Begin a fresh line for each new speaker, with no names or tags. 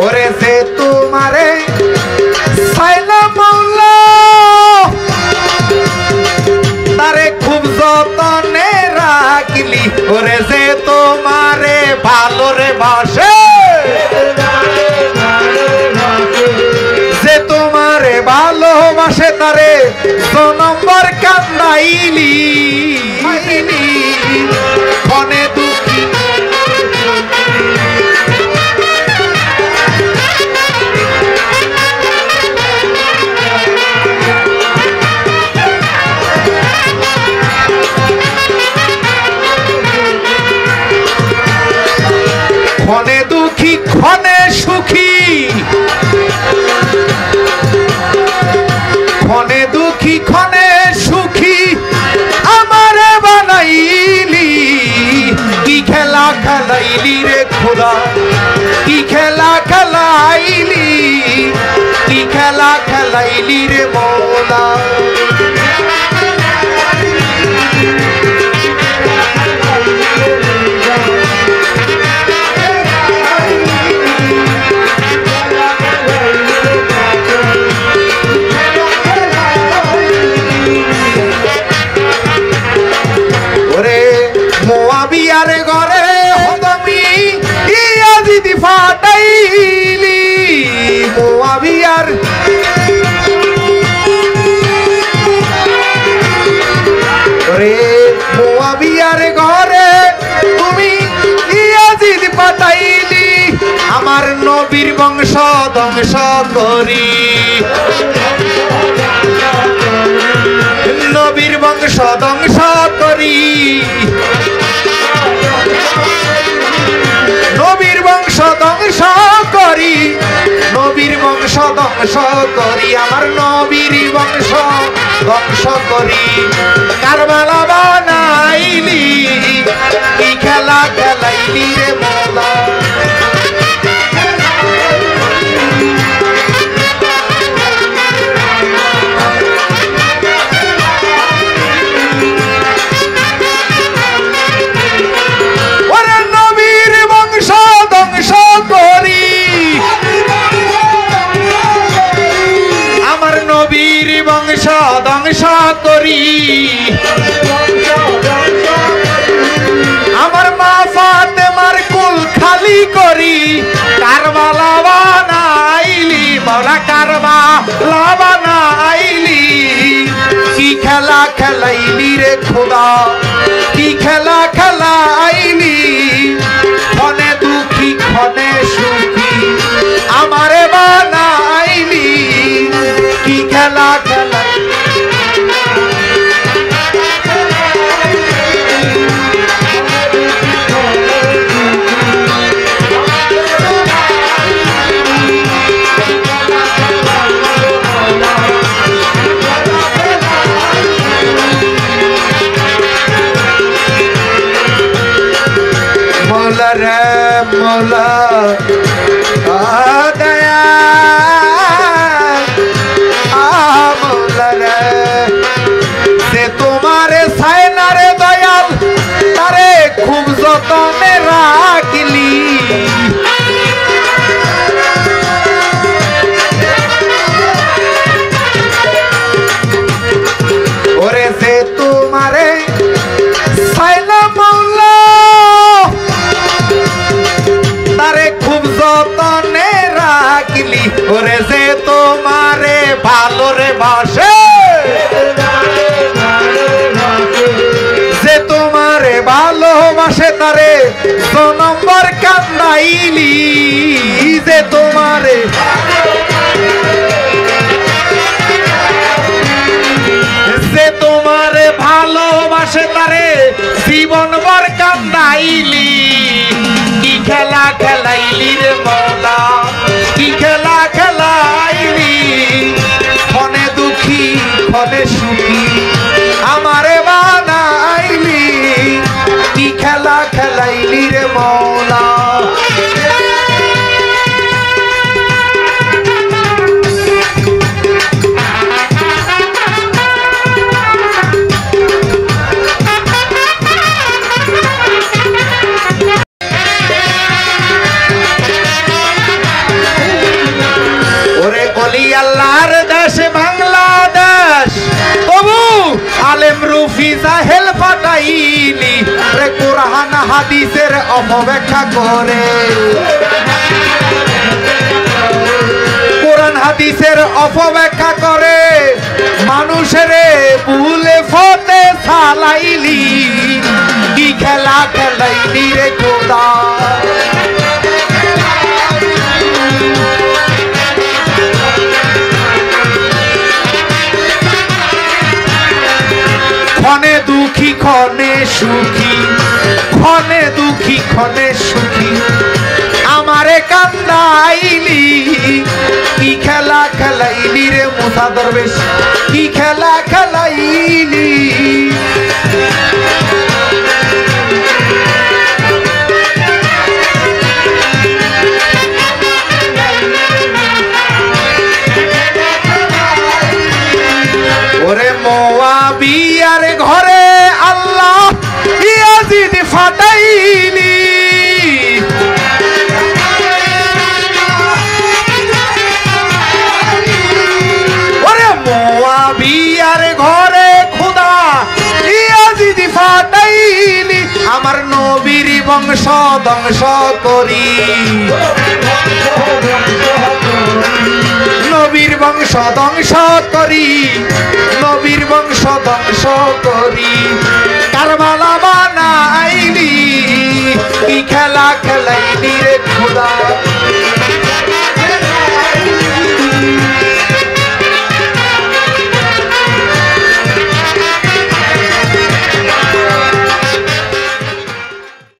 ওরে যে তোমারে সাইলা মৌলা তারে খুব যতনে রাখলি ওরে যে তোমারে ভালো রে বাসে যে তোমারে ভালোবাসে তারে নম্বর কান্দাইলি মনে দুঃখী ক্ষণে দুঃখী ক্ষণে সুখী ক্ষণে দুঃখী ক্ষণে সুখী আমারে বানাইলি কি খেলা খেলাইলি রে খোদা কি খেলা খেলাইলি কি খেলা খেলাইলি রে মৌলা মোয়াবিয়ার ঘরে তুমি ইয়াজিদি ফাটাইলি মোয়াবিয়ার রে মোয়াবিয়ার ঘরে তুমি ইয়াজিদি ফাটাইলি আমার নবীর বংশ ধ্বংস করি নবীর বংশ ধ্বংস করি নবীর বংশ ধ্বংস করি নবীর বংশ ধ্বংস করি আমার নবীর বংশ ধ্বংস করি কারবালা বানাইলি কি খেলা খেলাইলি রে মৌলা বংশ ধ্বংস করি আমার মা ফাতেমার কুল খালি করি কারবালা বানাইলি মৌলা কারবালা বানাইলি কি খেলা খেলাইলি রে খোদা কি খেলা খেলাইলি ক্ষণে দুঃখী ক্ষণে সুখী আমারে বানাইলি কি খেলা খেলা মোলা রে মোলা দয়া যে তোমারে সাইনারে দয়াল তারে খুব যতনে রাখলি ওরে যে তোমারে সাইনা মৌলা তারে খুব যতনে রাখলি ওরে যে তোমারে ভালো রে বাসে যে তোমারে ভালোবাসে তারে নম্বর কান্দাইলি যে তোমারে যে তোমারে ভালোবাসে তারে জীবন ভর কান্দাইলি কি খেলা খেলাইলি রে মৌলা কি খেলা খেলাইলি ক্ষণে দুঃখী ক্ষণে সুখী আমারে বানাইলি কি খেলা খেলাইলি রে মৌলা বলি আল্লাহর দেশ বাংলাদেশ, তবু আলেম রুফি জাহেল ফাটাইলি রে কোরআন হাদিসের অপব্যাখ্যা করে, কোরআন হাদিসের অপব্যাখ্যা করে মানুষের ভুলে ফতে সালাইলি, কি খেলা খেলাইলি রে খোদা। ক্ষণে দুঃখী ক্ষণে সুখী, ক্ষণে দুঃখী ক্ষণে সুখী আমারে কান্দাইলি, কি খেলা খেলাইলি রে মুসা দরবেশ, কি খেলা খেলাইলি। ওরে মুআবিয়ার ঘরে আল্লাহ ইয়াজিদ ফাটাইলি, ওরে মুআবিয়ার ঘরে খোদা ইয়াজিদ ফাটাইলি, আমার নবীর বংশ ধ্বংস করি, নবীর বংশ ধ্বংস করি, নবীর বংশ ধ্বংস করি কারবালা বানাইলি, কি খেলা খেলাইলি রে খোদা।